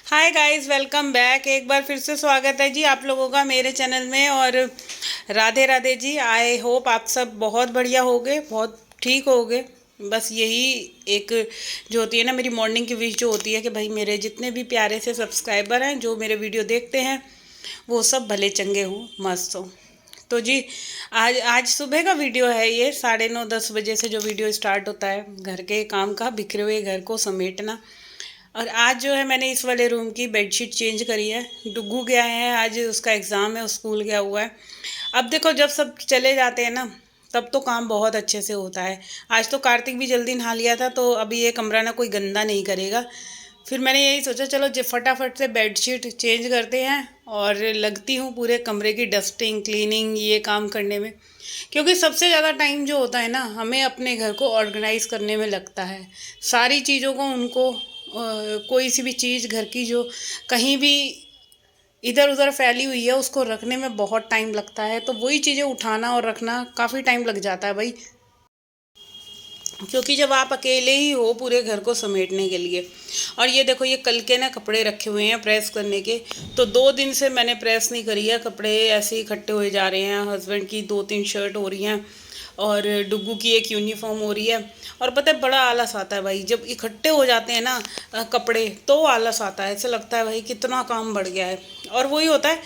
Hi guys, welcome back. एक बार फिर से स्वागत है जी आप लोगों का मेरे चैनल में। और राधे राधे जी। आई होप आप सब बहुत बढ़िया होगे, बहुत ठीक होगे। बस यही एक जो होती है ना मेरी मॉर्निंग की विश जो होती है कि भाई मेरे जितने भी प्यारे से सब्सक्राइबर हैं जो मेरे वीडियो देखते हैं वो सब भले चंगे हों, मस्त हों। तो जी आज आज सुबह का वीडियो है ये। 9:30-10 बजे से जो वीडियो स्टार्ट होता है घर के काम का, बिखरे हुए घर को समेटना। और आज जो है मैंने इस वाले रूम की बेडशीट चेंज करी है। डुग्गू गया है, आज उसका एग्ज़ाम है, स्कूल गया हुआ है। अब देखो जब सब चले जाते हैं ना तब तो काम बहुत अच्छे से होता है। आज तो कार्तिक भी जल्दी नहा लिया था तो अभी ये कमरा ना कोई गंदा नहीं करेगा। फिर मैंने यही सोचा चलो जो फटाफट से बेडशीट चेंज करते हैं और लगती हूँ पूरे कमरे की डस्टिंग क्लीनिंग ये काम करने में। क्योंकि सबसे ज़्यादा टाइम जो होता है ना हमें अपने घर को ऑर्गेनाइज़ करने में लगता है। सारी चीज़ों को उनको कोई सी भी चीज़ घर की जो कहीं भी इधर उधर फैली हुई है उसको रखने में बहुत टाइम लगता है। तो वही चीज़ें उठाना और रखना काफ़ी टाइम लग जाता है भाई। क्योंकि जब आप अकेले ही हो पूरे घर को समेटने के लिए। और ये देखो ये कल के ना कपड़े रखे हुए हैं प्रेस करने के। तो 2 दिन से मैंने प्रेस नहीं करी है, कपड़े ऐसे ही इकट्ठे हुए जा रहे हैं। हस्बैंड की 2-3 शर्ट हो रही हैं और डुग्गू की एक यूनिफॉर्म हो रही है। और पता है बड़ा आलस आता है भाई जब इकट्ठे हो जाते हैं ना कपड़े, तो आलस आता है। ऐसे लगता है भाई कितना काम बढ़ गया है। और वही होता है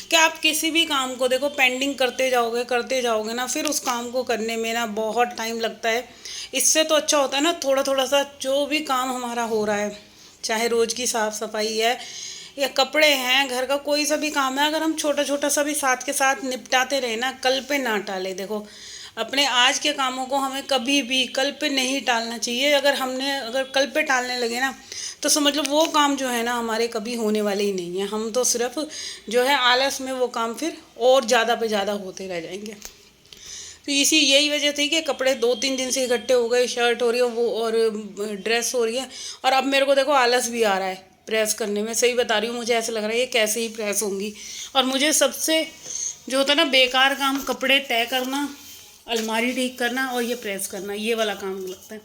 कि आप किसी भी काम को देखो पेंडिंग करते जाओगे ना, फिर उस काम को करने में ना बहुत टाइम लगता है। इससे तो अच्छा होता है ना थोड़ा थोड़ा सा जो भी काम हमारा हो रहा है, चाहे रोज़ की साफ़ सफाई है या कपड़े हैं, घर का कोई सा भी काम है, अगर हम छोटा छोटा सा भी साथ के साथ निपटाते रहे ना, कल पे ना टाले। देखो अपने आज के कामों को हमें कभी भी कल पे नहीं टालना चाहिए। अगर कल पे टालने लगे ना तो समझ लो वो काम जो है ना हमारे कभी होने वाले ही नहीं है। हम तो सिर्फ जो है आलस में वो काम फिर और ज़्यादा पे ज़्यादा होते रह जाएंगे। तो इसी यही वजह थी कि कपड़े 2-3 दिन से इकट्ठे हो गए, शर्ट हो रही है वो और ड्रेस हो रही है। और अब मेरे को देखो आलस भी आ रहा है प्रेस करने में। सही बता रही हूँ, मुझे ऐसा लग रहा है ये कैसे ही प्रेस होंगी। और मुझे सबसे जो होता है ना बेकार काम कपड़े तय करना, अलमारी ठीक करना और ये प्रेस करना, ये वाला काम लगता है।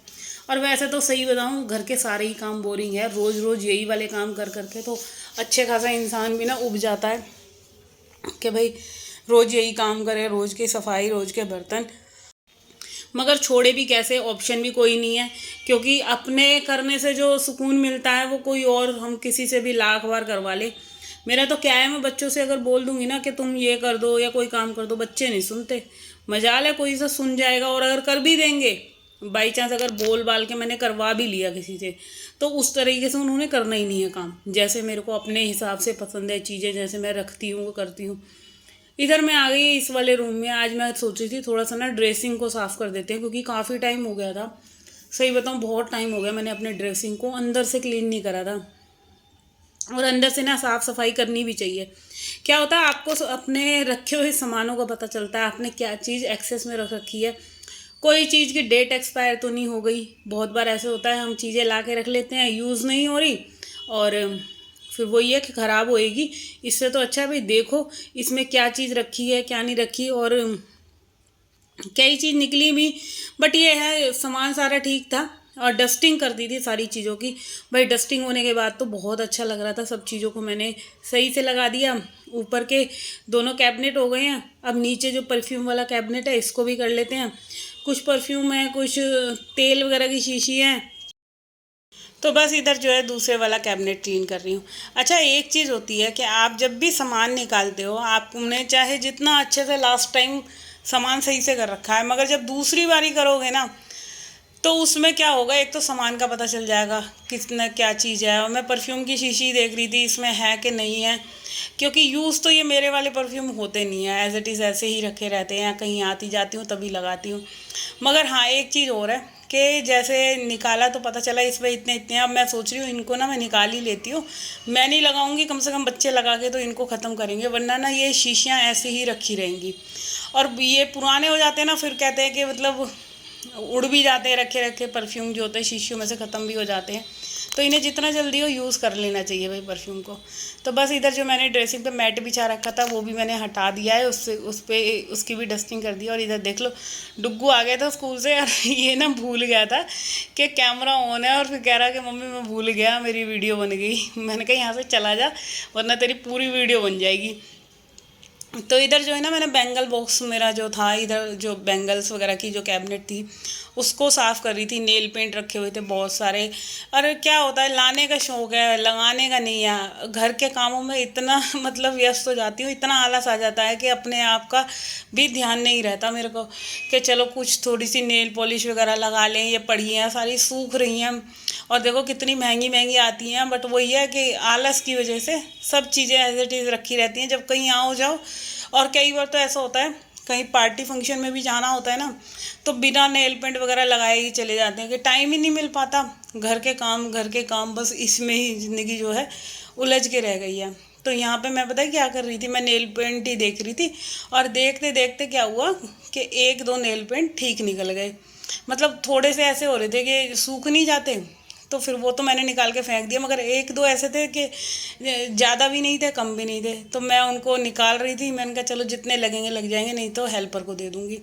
और वैसे तो सही बताऊँ घर के सारे ही काम बोरिंग है। रोज़ रोज़ यही वाले काम कर करके तो अच्छे खासा इंसान भी ना उब जाता है कि भाई रोज़ यही काम करे, रोज़ की सफाई, रोज़ के बर्तन। मगर छोड़े भी कैसे, ऑप्शन भी कोई नहीं है। क्योंकि अपने करने से जो सुकून मिलता है वो कोई और हम किसी से भी लाख बार करवा ले। मेरा तो क्या है, मैं बच्चों से अगर बोल दूंगी ना कि तुम ये कर दो या कोई काम कर दो, बच्चे नहीं सुनते। मजाल है कोई सा सुन जाएगा। और अगर कर भी देंगे बाई चांस, अगर बोल बाल के मैंने करवा भी लिया किसी से, तो उस तरीके से उन्होंने करना ही नहीं है काम जैसे मेरे को अपने हिसाब से पसंद है। चीज़ें जैसे मैं रखती हूँ वो करती हूँ। इधर मैं आ गई इस वाले रूम में। आज मैं सोच रही थी थोड़ा सा ना ड्रेसिंग को साफ़ कर देते हैं, क्योंकि काफ़ी टाइम हो गया था। सही बताऊँ बहुत टाइम हो गया मैंने अपने ड्रेसिंग को अंदर से क्लीन नहीं करा था। और अंदर से ना साफ़ सफाई करनी भी चाहिए। क्या होता है आपको अपने रखे हुए सामानों का पता चलता है आपने क्या चीज़ एक्सेस में रख रखी है। कोई चीज़ की डेट एक्सपायर तो नहीं हो गई। बहुत बार ऐसे होता है हम चीज़ें ला के रख लेते हैं, यूज़ नहीं हो रही और फिर वही है कि ख़राब होएगी। इससे तो अच्छा है भाई देखो इसमें क्या चीज़ रखी है क्या नहीं रखी। और कई चीज़ निकली भी, बट ये है सामान सारा ठीक था। और डस्टिंग कर दी थी सारी चीज़ों की। भाई डस्टिंग होने के बाद तो बहुत अच्छा लग रहा था। सब चीज़ों को मैंने सही से लगा दिया। ऊपर के दोनों कैबिनेट हो गए हैं। अब नीचे जो परफ्यूम वाला कैबिनेट है इसको भी कर लेते हैं। कुछ परफ्यूम है, कुछ तेल वगैरह की शीशी हैं। तो बस इधर जो है दूसरे वाला कैबिनेट क्लीन कर रही हूँ। अच्छा, एक चीज़ होती है कि आप जब भी सामान निकालते हो, आपने चाहे जितना अच्छे से लास्ट टाइम सामान सही से कर रखा है, मगर जब दूसरी बारी करोगे ना, तो उसमें क्या होगा, एक तो सामान का पता चल जाएगा कितना क्या चीज़ है। और मैं परफ्यूम की शीशी देख रही थी इसमें है कि नहीं है, क्योंकि यूज़ तो ये मेरे वाले परफ्यूम होते नहीं है, एज इट इज़ ऐसे ही रखे रहते हैं, कहीं आती जाती हूँ तभी लगाती हूँ। मगर हाँ, एक चीज़ और है कि जैसे निकाला तो पता चला इसमें इतने इतने, अब मैं सोच रही हूँ इनको ना मैं निकाल ही लेती हूँ। मैं नहीं लगाऊंगी, कम से कम बच्चे लगा के तो इनको ख़त्म करेंगे, वरना ना ये शीशियाँ ऐसे ही रखी रहेंगी। और ये पुराने हो जाते हैं ना, फिर कहते हैं कि मतलब उड़ भी जाते हैं, रखे रखे परफ्यूम जो होते हैं शीशियों में से ख़त्म भी हो जाते हैं। तो इन्हें जितना जल्दी हो यूज़ कर लेना चाहिए भाई परफ्यूम को। तो बस इधर जो मैंने ड्रेसिंग पे मैट बिछा रखा था वो भी मैंने हटा दिया है, उससे उस पर उसकी भी डस्टिंग कर दी। और इधर देख लो, डुग्गू आ गया था स्कूल से और ये ना भूल गया था कि कैमरा ऑन है, और फिर कह रहा कि मम्मी मैं भूल गया, मेरी वीडियो बन गई। मैंने कहा यहाँ से चला जा, वरना तेरी पूरी वीडियो बन जाएगी। तो इधर जो है ना, मैंने बैंगल बॉक्स मेरा जो था, इधर जो बैंगल्स वगैरह की जो कैबिनेट थी उसको साफ़ कर रही थी। नेल पेंट रखे हुए थे बहुत सारे। अरे क्या होता है, लाने का शौक़ है, लगाने का नहीं है। घर के कामों में इतना मतलब व्यस्त हो जाती हूँ, इतना आलस आ जाता है कि अपने आप का भी ध्यान नहीं रहता मेरे को कि चलो कुछ थोड़ी सी नेल पॉलिश वगैरह लगा लें। ये पड़ी हैं सारी, सूख रही हैं, और देखो कितनी महंगी महंगी आती हैं, बट वही है कि आलस की वजह से सब चीज़ें एज इट इज़ रखी रहती हैं। जब कहीं आओ जाओ, और कई बार तो ऐसा होता है कहीं पार्टी फंक्शन में भी जाना होता है ना, तो बिना नेल पेंट वगैरह लगाए ही चले जाते हैं कि टाइम ही नहीं मिल पाता। घर के काम बस इसमें ही ज़िंदगी जो है उलझ के रह गई है। तो यहाँ पे मैं पता है क्या कर रही थी, मैं नेल पेंट ही देख रही थी, और देखते देखते क्या हुआ कि एक दो नेल पेंट ठीक निकल गए। मतलब थोड़े से ऐसे हो रहे थे कि सूख नहीं जाते, तो फिर वो तो मैंने निकाल के फेंक दिया। मगर एक दो ऐसे थे कि ज़्यादा भी नहीं थे कम भी नहीं थे, तो मैं उनको निकाल रही थी। मैंने कहा चलो जितने लगेंगे लग जाएंगे, नहीं तो हेल्पर को दे दूँगी।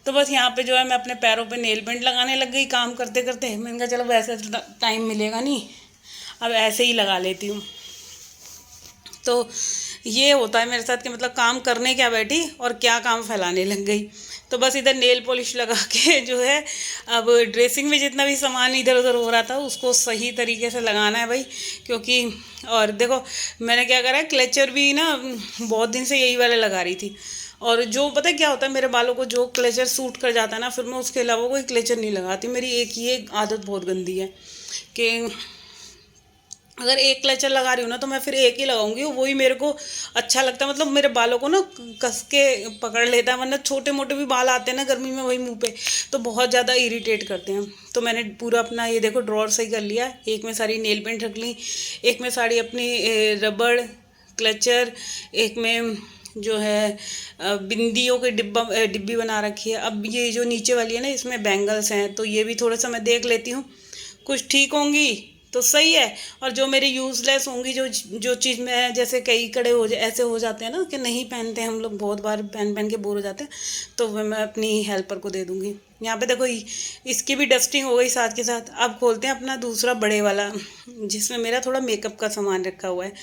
तो बस यहाँ पे जो है मैं अपने पैरों पे नेल पेंट लगाने लग गई काम करते करते। मैंने कहा चलो वैसे टाइम मिलेगा नहीं, अब ऐसे ही लगा लेती हूँ। तो ये होता है मेरे साथ कि मतलब काम करने क्या बैठी और क्या काम फैलाने लग गई। तो बस इधर नेल पॉलिश लगा के जो है, अब ड्रेसिंग में जितना भी सामान इधर उधर हो रहा था उसको सही तरीके से लगाना है भाई, क्योंकि और देखो मैंने क्या करा है, क्लेचर भी ना बहुत दिन से यही वाले लगा रही थी। और जो पता है क्या होता है, मेरे बालों को जो क्लेचर सूट कर जाता है ना, फिर मैं उसके अलावा कोई क्लेचर नहीं लगाती। मेरी एक ये आदत बहुत गंदी है कि अगर एक क्लेचर लगा रही हूँ ना, तो मैं फिर एक ही लगाऊंगी, वही मेरे को अच्छा लगता है। मतलब मेरे बालों को ना कस के पकड़ लेता है, वरना छोटे मोटे भी बाल आते हैं ना गर्मी में वही मुंह पे, तो बहुत ज़्यादा इरिटेट करते हैं। तो मैंने पूरा अपना ये देखो ड्रॉर सही कर लिया। एक में सारी नेल पेंट रख ली, एक में सारी अपनी रबड़ क्लचर, एक में जो है बिंदियों के डिब्बी बना रखी है। अब ये जो नीचे वाली है ना, इसमें बैंगल्स हैं, तो ये भी थोड़ा सा मैं देख लेती हूँ, कुछ ठीक होंगी तो सही है। और जो मेरी यूज़लेस होंगी, जो जो चीज़ में जैसे कई कड़े हो ऐसे हो जाते हैं ना कि नहीं पहनते हम लोग, बहुत बार पहन पहन के बोर हो जाते हैं, तो वह मैं अपनी हेल्पर को दे दूँगी। यहाँ पे देखो इसकी भी डस्टिंग हो गई साथ के साथ। अब खोलते हैं अपना दूसरा बड़े वाला, जिसमें मेरा थोड़ा मेकअप का सामान रखा हुआ है।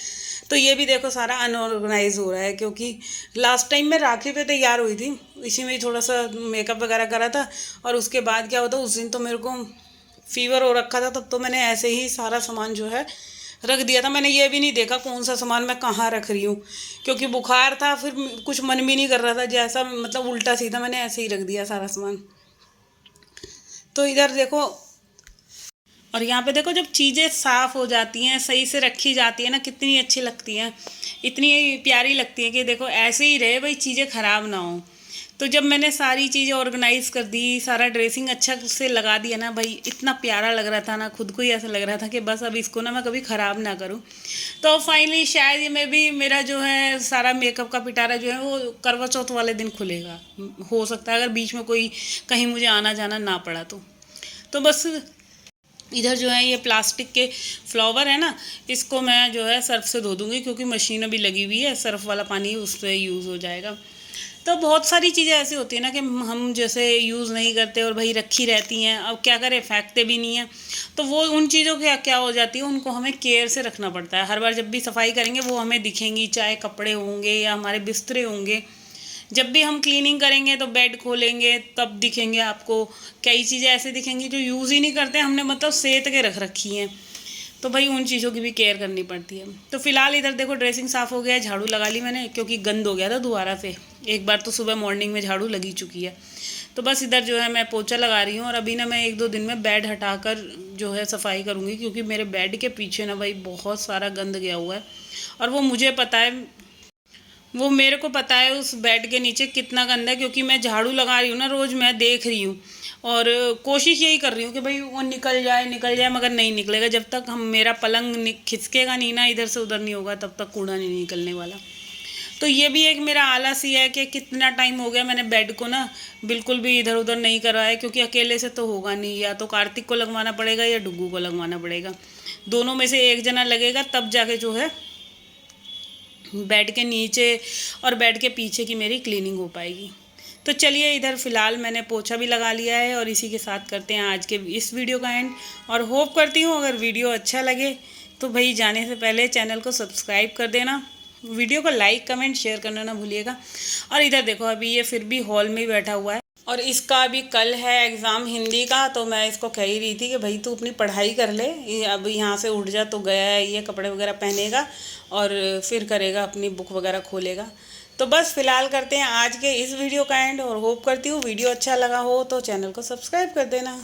तो ये भी देखो सारा अनऑर्गेनाइज हो रहा है, क्योंकि लास्ट टाइम मैं राखी पे तैयार हुई थी, इसी में थोड़ा सा मेकअप वगैरह करा था। और उसके बाद क्या होता, उस दिन तो मेरे को फीवर हो रखा था, तब तो मैंने ऐसे ही सारा सामान जो है रख दिया था। मैंने ये भी नहीं देखा कौन सा सामान मैं कहाँ रख रही हूँ, क्योंकि बुखार था, फिर कुछ मन भी नहीं कर रहा था, जैसा मतलब उल्टा सीधा मैंने ऐसे ही रख दिया सारा सामान। तो इधर देखो, और यहाँ पे देखो, जब चीज़ें साफ़ हो जाती हैं, सही से रखी जाती है ना, कितनी अच्छी लगती हैं, इतनी प्यारी लगती है कि देखो ऐसे ही रहे भाई, चीज़ें ख़राब ना हो। तो जब मैंने सारी चीज़ें ऑर्गेनाइज़ कर दी, सारा ड्रेसिंग अच्छा से लगा दिया ना भाई, इतना प्यारा लग रहा था ना, खुद को ही ऐसा लग रहा था कि बस अब इसको ना मैं कभी ख़राब ना करूँ। तो फाइनली शायद ये मैं भी, मेरा जो है सारा मेकअप का पिटारा जो है वो करवा चौथ वाले दिन खुलेगा। हो सकता है अगर बीच में कोई कहीं मुझे आना जाना ना पड़ा तो बस इधर जो है ये प्लास्टिक के फ्लावर है ना, इसको मैं जो है सर्फ से धो दूँगी, क्योंकि मशीन अभी लगी हुई है, सर्फ वाला पानी उस पर यूज़ हो जाएगा। तो बहुत सारी चीज़ें ऐसी होती हैं ना कि हम जैसे यूज़ नहीं करते और भाई रखी रहती हैं, अब क्या करें, फेंकते भी नहीं हैं। तो वो उन चीज़ों की क्या हो जाती है, उनको हमें केयर से रखना पड़ता है। हर बार जब भी सफाई करेंगे वो हमें दिखेंगी, चाहे कपड़े होंगे या हमारे बिस्तरे होंगे। जब भी हम क्लीनिंग करेंगे तो बेड खोलेंगे तब दिखेंगे आपको। कई चीज़ें ऐसे दिखेंगी जो यूज़ ही नहीं करते, हमने मतलब सेत के रख रखी हैं। तो भाई उन चीज़ों की भी केयर करनी पड़ती है। तो फिलहाल इधर देखो ड्रेसिंग साफ़ हो गया है, झाड़ू लगा ली मैंने क्योंकि गंद हो गया था दोबारा से। एक बार तो सुबह मॉर्निंग में झाड़ू लगी चुकी है। तो बस इधर जो है मैं पोछा लगा रही हूँ और अभी ना मैं 1-2 दिन में बेड हटाकर जो है सफाई करूँगी, क्योंकि मेरे बेड के पीछे ना भाई बहुत सारा गंद गया हुआ है। और वो मुझे पता है, वो मेरे को पता है उस बेड के नीचे कितना गंदा है, क्योंकि मैं झाड़ू लगा रही हूँ ना, रोज़ मैं देख रही हूँ और कोशिश यही कर रही हूँ कि भाई वो निकल जाए, मगर नहीं निकलेगा। जब तक हम मेरा पलंग खिसकेगा नहीं ना, इधर से उधर नहीं होगा, तब तक कूड़ा नहीं निकलने वाला। तो ये भी एक मेरा आलस ही है कि कितना टाइम हो गया मैंने बेड को ना बिल्कुल भी इधर उधर नहीं करा है, क्योंकि अकेले से तो होगा नहीं, या तो कार्तिक को लगवाना पड़ेगा या डुग्गू को लगवाना पड़ेगा। दोनों में से एक जना लगेगा तब जाके जो है बेड के नीचे और बेड के पीछे की मेरी क्लीनिंग हो पाएगी। तो चलिए, इधर फ़िलहाल मैंने पोछा भी लगा लिया है और इसी के साथ करते हैं आज के इस वीडियो का एंड। और होप करती हूँ अगर वीडियो अच्छा लगे तो भाई जाने से पहले चैनल को सब्सक्राइब कर देना, वीडियो को लाइक कमेंट शेयर करना ना भूलिएगा। और इधर देखो अभी ये फिर भी हॉल में ही बैठा हुआ है और इसका अभी कल है एग्ज़ाम हिंदी का। तो मैं इसको कह ही रही थी कि भाई तू अपनी पढ़ाई कर ले, अब यहाँ से उठ जा। तो गया है, ये कपड़े वगैरह पहनेगा और फिर करेगा अपनी बुक वगैरह खोलेगा। तो बस फ़िलहाल करते हैं आज के इस वीडियो का एंड और होप करती हूँ वीडियो अच्छा लगा हो तो चैनल को सब्सक्राइब कर देना।